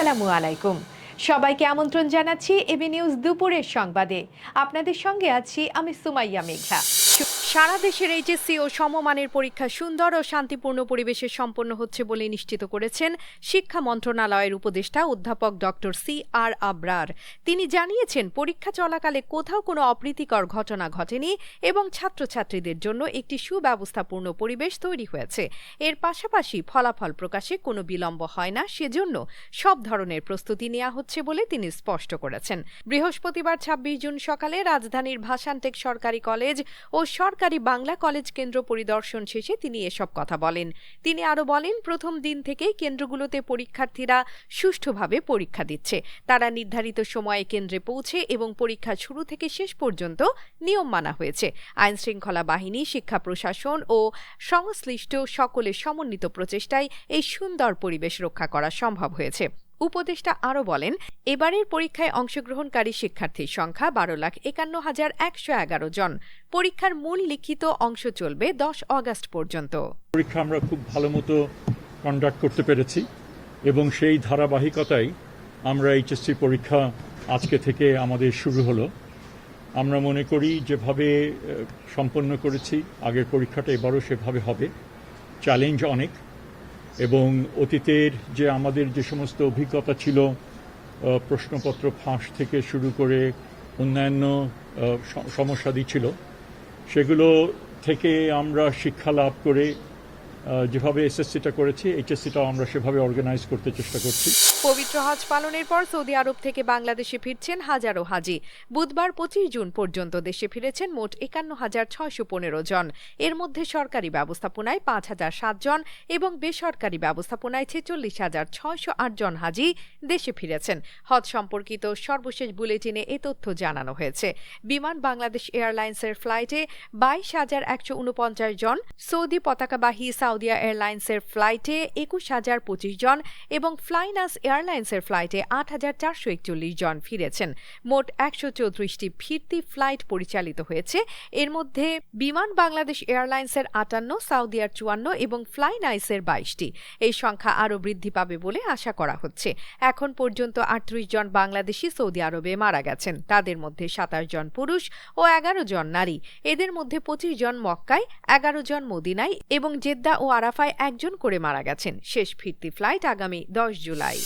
আসসালামু আলাইকুম। সবাইকে আমন্ত্রণ জানাচ্ছি এবি নিউজ দুপুরের সংবাদে। আপনাদের সঙ্গে আছি আমি সুমাইয়া মেঘা। সারা দেশের এইচএসসি ও সমমানের পরীক্ষা সুন্দর ও শান্তিপূর্ণ পরিবেশে সম্পন্ন হচ্ছে বলে নিশ্চিত করেছেন শিক্ষা মন্ত্রণালয়ের উপদেষ্টা অধ্যাপক ডক্টর সি.আর. আবরার। তিনি জানিয়েছেন, পরীক্ষা চলাকালে কোথাও কোনো অপ্রীতিকর ঘটনা ঘটেনি এবং ছাত্রছাত্রীদের জন্য একটি সুব্যবস্থাপূর্ণ পরিবেশ তৈরি হয়েছে। এর পাশাপাশি ফলাফল প্রকাশে কোনো বিলম্ব হয় না, সেজন্য সব ধরনের প্রস্তুতি নেওয়া হচ্ছে বলে তিনি স্পষ্ট করেছেন। বৃহস্পতিবার ২৬ জুন সকালে রাজধানীর ভাসানটেক সরকারি কলেজ ও সরকারি বাংলা কলেজ কেন্দ্র পরিদর্শন শেষে তিনি এসব কথা বলেন। তিনি আরও বলেন, প্রথম দিন থেকেই কেন্দ্রগুলোতে পরীক্ষার্থীরা সুষ্ঠুভাবে পরীক্ষা দিচ্ছে। তারা নির্ধারিত সময়ে কেন্দ্রে পৌঁছে এবং পরীক্ষা শুরু থেকে শেষ পর্যন্ত নিয়ম মানা হয়েছে। আইনশৃঙ্খলা বাহিনী, শিক্ষা প্রশাসন ও সংশ্লিষ্ট সকলের সমন্বিত প্রচেষ্টায় এই সুন্দর পরিবেশ রক্ষা করা সম্ভব হয়েছে। উপদেষ্টা আরও বলেন, এবারের পরীক্ষায় অংশগ্রহণকারী শিক্ষার্থীর সংখ্যা ১২,৫১,১১১ জন। পরীক্ষার মূল লিখিত অংশ চলবে ১০ অগস্ট পর্যন্ত। পরীক্ষা আমরা খুব ভালো মতো কন্ডাক্ট করতে পেরেছি এবং সেই ধারাবাহিকতায় আমরা এইচএসসি পরীক্ষা আজকে থেকে আমাদের শুরু হলো। আমরা মনে করি যেভাবে সম্পন্ন করেছি আগের পরীক্ষাটা এবারও সেভাবে হবে। চ্যালেঞ্জ অনেক এবং অতীতের যে আমাদের যে সমস্ত অভিজ্ঞতা ছিল, প্রশ্নপত্র ফাঁস থেকে শুরু করে অন্যান্য সমস্যাদি ছিল, সেগুলো থেকে আমরা শিক্ষা লাভ করে যেভাবে এসএসসিটা করেছি, এইচএসসিটাও আমরা সেভাবে অর্গানাইজ করতে চেষ্টা করছি। পবিত্র হজ পালনের পর সৌদি আরব থেকে বাংলাদেশে ফিরছেন হাজারো হাজি। বুধবার ২৫ জুন পর্যন্ত দেশে ফিরেছেন মোট ৫১,৬১৫ জন। এর মধ্যে সরকারি ব্যবস্থাপনায় ৫,০০৭ জন এবং বেসরকারি ব্যবস্থাপনায় ৪৬,৬০৮ জন হাজি দেশে ফিরেছেন। হজ সম্পর্কিত সর্বশেষ বুলেটিনে এ তথ্য জানানো হয়েছে। বিমান বাংলাদেশ এয়ারলাইন্সের ফ্লাইটে ২২,১৪৯ জন, সৌদি পতাকাবাহী সাউদিয়া এয়ারলাইন্সের ফ্লাইটে ২১,০২৫ জন এবং ফ্লাইনাস এয়ারলাইন্সের ফ্লাইটে ৮,৪৪১ জন ফিরেছেন। মোট ১৩৪টি ফিরতি ফ্লাইট পরিচালিত হয়েছে। এর মধ্যে বিমান বাংলাদেশ এয়ারলাইন্সের ৫৮, সাউদিয়ার ৫৪ এবং ফ্লাইনাইসের ২২টি। এই সংখ্যা আরও বৃদ্ধি পাবে বলে আশা করা হচ্ছে। এখন পর্যন্ত ৩৮ জন বাংলাদেশি সৌদি আরবে মারা গেছেন। তাদের মধ্যে ২৭ জন পুরুষ ও ১১ জন নারী। এদের মধ্যে ২৫ জন মক্কায়, ১১ জন মদিনায় এবং জেদ্দা ও আরাফায় ১ জন করে মারা গেছেন। শেষ ফিরতি ফ্লাইট আগামী ১০ জুলাই।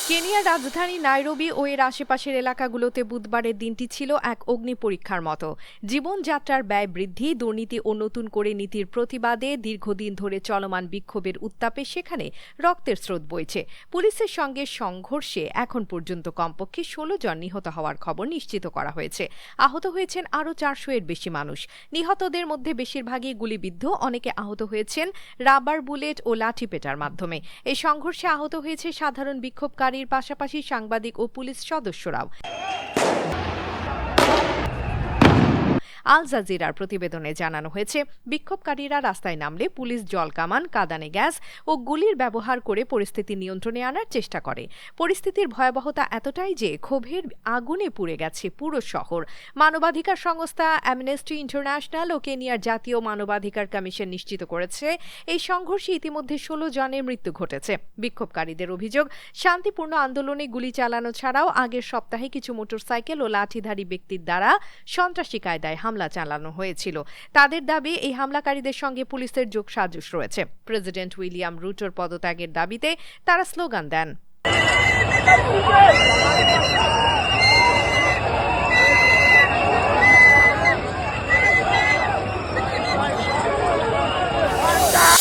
কেনিয়ার রাজধানী নাইরোবি ও এর আশেপাশের এলাকাগুলোতে বুধবারের দিনটি ছিল এক অগ্নি পরীক্ষার মতো। জীবনযাত্রার ব্যয় বৃদ্ধি, দুর্নীতি ও নতুন করে নীতির প্রতিবাদে দীর্ঘদিন ধরে চলমান বিক্ষোভের উত্তাপে সেখানে রক্তের স্রোত বইছে। পুলিশের সঙ্গে সংঘর্ষে এখন পর্যন্ত কমপক্ষে ১৬ জন নিহত হওয়ার খবর নিশ্চিত করা হয়েছে। আহত হয়েছেন আরও ৪০০ এর বেশি মানুষ। নিহতদের মধ্যে বেশিরভাগই গুলিবিদ্ধ, অনেকে আহত হয়েছেন রাবার বুলেট ও লাঠিপেটার মাধ্যমে। এই সংঘর্ষে আহত হয়েছে সাধারণ বিক্ষোভকারী, পাশাপাশি সাংবাদিক ও পুলিশ সদস্যরাও। আল জাজিরার প্রতিবেদনে জানানো হয়েছে, বিক্ষোভকারীরা রাস্তায় নামলে পুলিশ জলকামান, কাঁদানে গ্যাস ও গুলির ব্যবহার করে পরিস্থিতি নিয়ন্ত্রণে আনার চেষ্টা করে। পরিস্থিতির ভয়াবহতা এতটাই যে ক্ষোভের আগুনে পুড়ে গেছে পুরো শহর। মানবাধিকার সংস্থা অ্যামনেস্টি ইন্টারন্যাশনাল ও কেনিয়ার জাতীয় মানবাধিকার কমিশন নিশ্চিত করেছে, এই সংঘর্ষে ইতিমধ্যে ১৬ জনের মৃত্যু ঘটেছে। বিক্ষোভকারীদের অভিযোগ, শান্তিপূর্ণ আন্দোলনে গুলি চালানো ছাড়াও আগের সপ্তাহে কিছু মোটরসাইকেল ও লাঠিধারী ব্যক্তির দ্বারা সন্ত্রাসী কায়দায় হামলা চালানো হয়েছিল। তাদের দাবি, এই হামলাকারীদের সঙ্গে পুলিশের যোগসাজশ রয়েছে। প্রেসিডেন্ট উইলিয়াম রুটোর পদত্যাগের দাবিতে তারা স্লোগান দেন।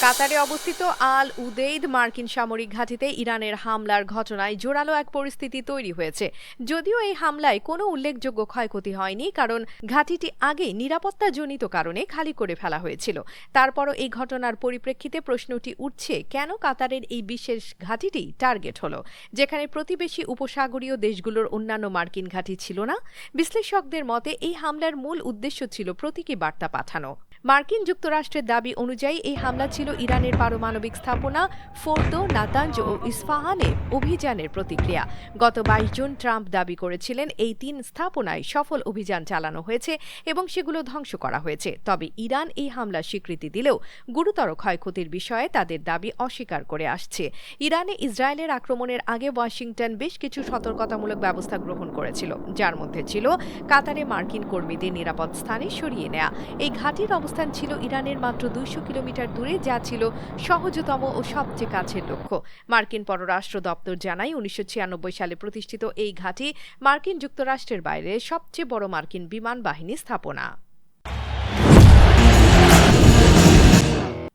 কাতারে অবস্থিত আল উদেইদ মার্কিন সামরিক ঘাঁটিতে ইরানের হামলার ঘটনায় জোরালো এক পরিস্থিতি তৈরি হয়েছে। যদিও এই হামলায় কোনো উল্লেখযোগ্য ক্ষয়ক্ষতি হয়নি, কারণ ঘাঁটিটি আগেই নিরাপত্তাজনিত কারণে খালি করে ফেলা হয়েছিল। তারপরও এই ঘটনার পরিপ্রেক্ষিতে প্রশ্নটি উঠছে, কেন কাতারের এই বিশেষ ঘাঁটিটি টার্গেট হলো, যেখানে প্রতিবেশী উপসাগরীয় দেশগুলোর অন্যান্য মার্কিন ঘাঁটি ছিল না? বিশ্লেষকদের মতে এই হামলার মূল উদ্দেশ্য ছিল প্রতীকী বার্তা পাঠানো। মার্কিন যুক্তরাষ্ট্রের দাবি অনুযায়ী এই হামলা ছিল ইরানের পারমাণবিক স্থাপনা ফোর্দো, নাতাঞ্জ ও ইস্পাহানে অভিযানের প্রতিক্রিয়া। গত 22 জুন ট্রাম্প দাবি করেছিলেন এই 3 স্থাপনায় সফল অভিযান চালানো হয়েছে এবং সেগুলো ধ্বংস করা হয়েছে। তবে ইরান এই হামলার স্বীকৃতি দিলেও গুরুতর ক্ষয়ক্ষতির বিষয়ে তাদের দাবি অস্বীকার করে আসছে। ইরানে ইসরায়েলের আক্রমণের আগে ওয়াশিংটন বেশ কিছু সতর্কতামূলক ব্যবস্থা গ্রহণ করেছিল, যার মধ্যে ছিল কাতারে মার্কিন কর্মীদের নিরাপদ স্থানে সরিয়ে নেওয়া। এই ঘাঁটির অবস্থান ছিল ইরানের মাত্র 200 কিলোমিটার দূরে, যা ছিল সহজতম ও সবচেয়ে কাছের লক্ষ্য। মার্কিন পররাষ্ট্র দপ্তর জানায় 1996 সালে প্রতিষ্ঠিত এই ঘাঁটি মার্কিন যুক্তরাষ্ট্রের বাইরে সবচেয়ে বড় মার্কিন বিমান বাহিনী স্থাপনা।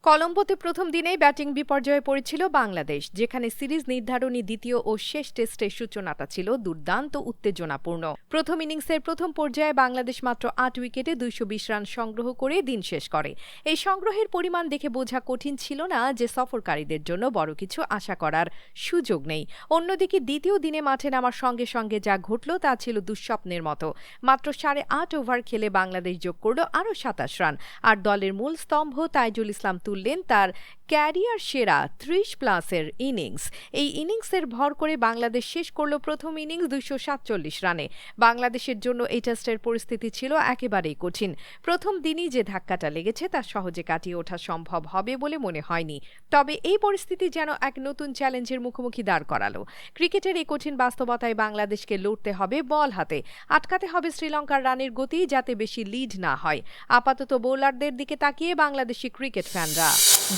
কলম্বোতে প্রথম দিনেই ব্যাটিং বিপর্যয়ে পড়েছিল বাংলাদেশ, যেখানে সিরিজ নির্ধারণী দ্বিতীয় ও শেষ টেস্টের সূচনাটা ছিল দুর্দান্ত উত্তেজনাপূর্ণ। প্রথম ইনিংসের প্রথম পর্যায়ে বাংলাদেশ মাত্র 8 উইকেটে 220 রান সংগ্রহ করে দিন শেষ করে। এই সংগ্রহের পরিমাণ দেখে বোঝা কঠিন ছিল না যে সফরকারীদের জন্য বড় কিছু আশা করার সুযোগ নেই। অন্যদিকে দ্বিতীয় দিনে মাঠে নামার সঙ্গে সঙ্গে যা ঘটল তা ছিল দুঃস্বপ্নের মতো। মাত্র 8.5 ওভার খেলে বাংলাদেশ যোগ করল আরও 27 রান, আর দলের মূল স্তম্ভ তাইজুল ইসলাম তুললেন তার ক্যারিয়ার সেরা 30+ ইনিংস। এই ইনিংসের ভর করে বাংলাদেশ শেষ করল প্রথম ইনিংস 247 রানে। বাংলাদেশের জন্য এই টেস্টের পরিস্থিতি ছিল একেবারেই কঠিন। প্রথম দিনই যে ধাক্কাটা লেগেছে তা সহজে কাটিয়ে ওঠা সম্ভব হবে বলে মনে হয়নি। তবে এই পরিস্থিতি যেন এক নতুন চ্যালেঞ্জের মুখোমুখি দাঁড় করালো। ক্রিকেটের এই কঠিন বাস্তবতায় বাংলাদেশকে লড়তে হবে বল হাতে, আটকাতে হবে শ্রীলঙ্কার রানের গতি, যাতে বেশি লিড না হয়। আপাতত বোলারদের দিকে তাকিয়ে বাংলাদেশি ক্রিকেট ফ্যানরা।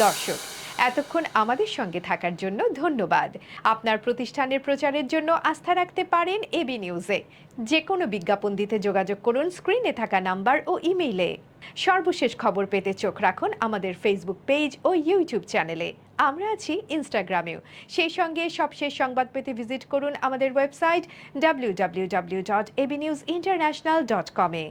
দর্শক, এতক্ষণ আমাদের সঙ্গে থাকার জন্য ধন্যবাদ। আপনার প্রতিষ্ঠানের প্রচারের জন্য আস্থা রাখতে পারেন এবি নিউজে। যে কোনো বিজ্ঞাপন দিতে যোগাযোগ করুন স্ক্রিনে থাকা নাম্বার ও ইমেইলে। সর্বশেষ খবর পেতে চোখ রাখুন আমাদের ফেসবুক পেজ ও ইউটিউব চ্যানেলে। আমরা আছি ইনস্টাগ্রামেও। সেই সঙ্গে সবশেষ সংবাদ পেতে ভিজিট করুন আমাদের ওয়েবসাইট www.abnewsinternational.com-এ।